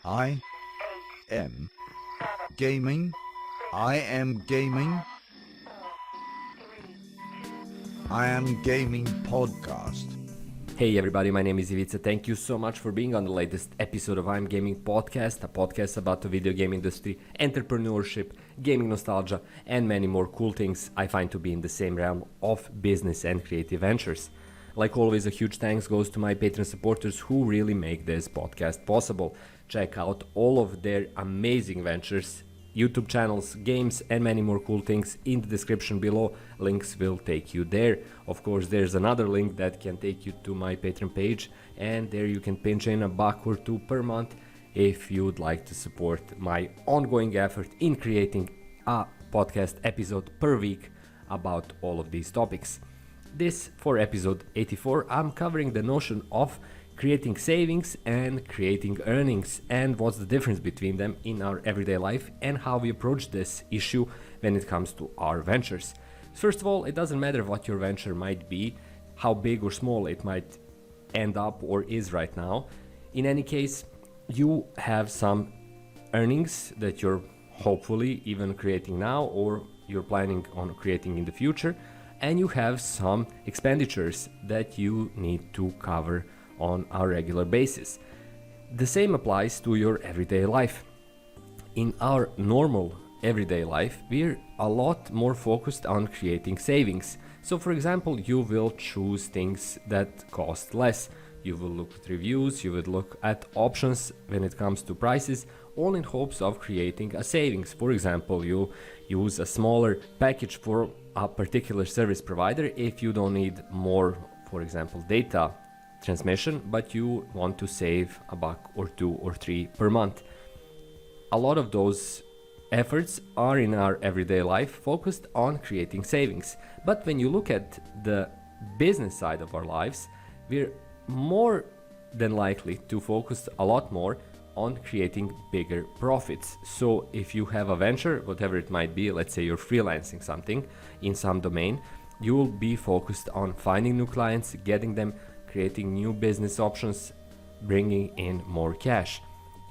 I am gaming. I am gaming. I am gaming podcast. Hey everybody, my name is Ivica. Thank you so much for being on the latest episode of I'm Gaming Podcast, a podcast about the video game industry, entrepreneurship, gaming nostalgia, and many more cool things I find to be in the same realm of business and creative ventures. Like always, a huge thanks goes to my Patreon supporters who really make this podcast possible. Check out all of their amazing ventures, YouTube channels, games, and many more cool things in the description below. Links will take you there. Of course, there's another link that can take you to my Patreon page, and there you can pinch in $1 or $2 per month if you'd like to support my ongoing effort in creating a podcast episode per week about all of these topics. This, for episode 84, I'm covering the notion of creating savings and creating earnings, and what's the difference between them in our everyday life and how we approach this issue when it comes to our ventures. First of all, it doesn't matter what your venture might be, how big or small it might end up or is right now. In any case, you have some earnings that you're hopefully even creating now or you're planning on creating in the future, and you have some expenditures that you need to cover on a regular basis. The same applies to your everyday life. In our normal everyday life, we're a lot more focused on creating savings. So for example, you will choose things that cost less. You will look at reviews, you will look at options when it comes to prices, all in hopes of creating a savings. For example, you use a smaller package for a particular service provider if you don't need more, for example, data transmission, but you want to save $1 or $2 or $3 per month. A lot of those efforts are in our everyday life focused on creating savings. But when you look at the business side of our lives, we're more than likely to focus a lot more on creating bigger profits. So if you have a venture, whatever it might be, let's say you're freelancing something in some domain, you will be focused on finding new clients, getting them, creating new business options, bringing in more cash.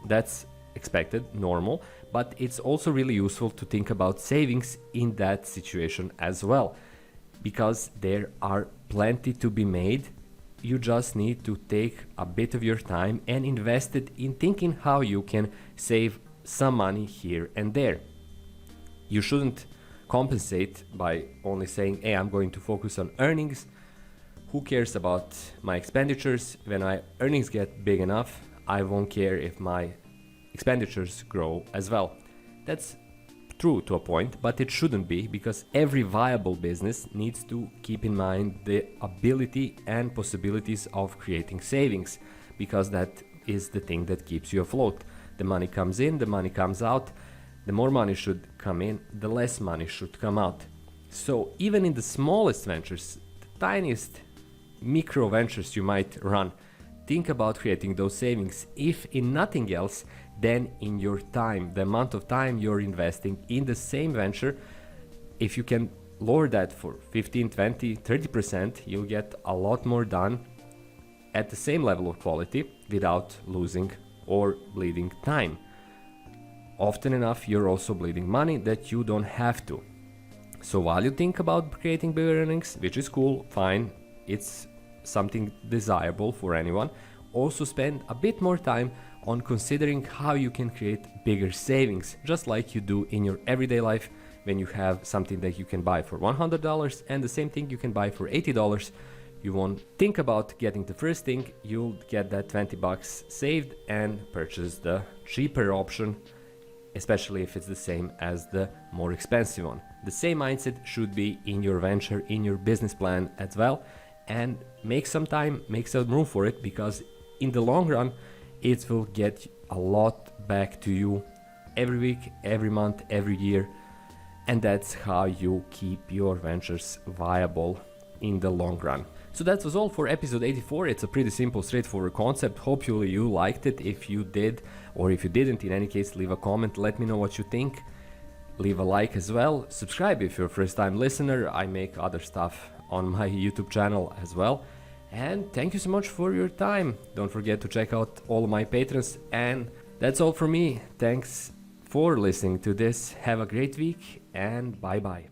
That's expected, normal, but it's also really useful to think about savings in that situation as well, because there are plenty to be made. You just need to take a bit of your time and invest it in thinking how you can save some money here and there. You shouldn't compensate by only saying, hey, I'm going to focus on earnings. Who cares about my expenditures? When my earnings get big enough, I won't care if my expenditures grow as well. That's true to a point, but it shouldn't be, because every viable business needs to keep in mind the ability and possibilities of creating savings, because that is the thing that keeps you afloat. The money comes in, the money comes out. The more money should come in, the less money should come out. So even in the smallest ventures, the tiniest micro ventures you might run, think about creating those savings, if in nothing else then in your time, the amount of time you're investing in the same venture. If you can lower that for 15, 20, 30%, you'll get a lot more done at the same level of quality without losing or bleeding time. Often enough, you're also bleeding money that you don't have to. So while you think about creating bigger earnings, which is cool, fine, it's something desirable for anyone, also spend a bit more time on considering how you can create bigger savings, just like you do in your everyday life when you have something that you can buy for $100 and the same thing you can buy for $80. You won't think about getting the first thing, you'll get that $20 saved and purchase the cheaper option, especially if it's the same as the more expensive one. The same mindset should be in your venture, in your business plan as well, and make some time, make some room for it, because in the long run, it will get a lot back to you every week, every month, every year, and that's how you keep your ventures viable in the long run. So that was all for episode 84. It's a pretty simple, straightforward concept. Hopefully you liked it. If you did, or if you didn't, in any case, leave a comment, let me know what you think. Leave a like as well. Subscribe if you're a first time listener. I make other stuff on my YouTube channel as well. And thank you so much for your time. Don't forget to check out all of my patrons and That's all from me. Thanks for listening to this. Have a great week and bye bye.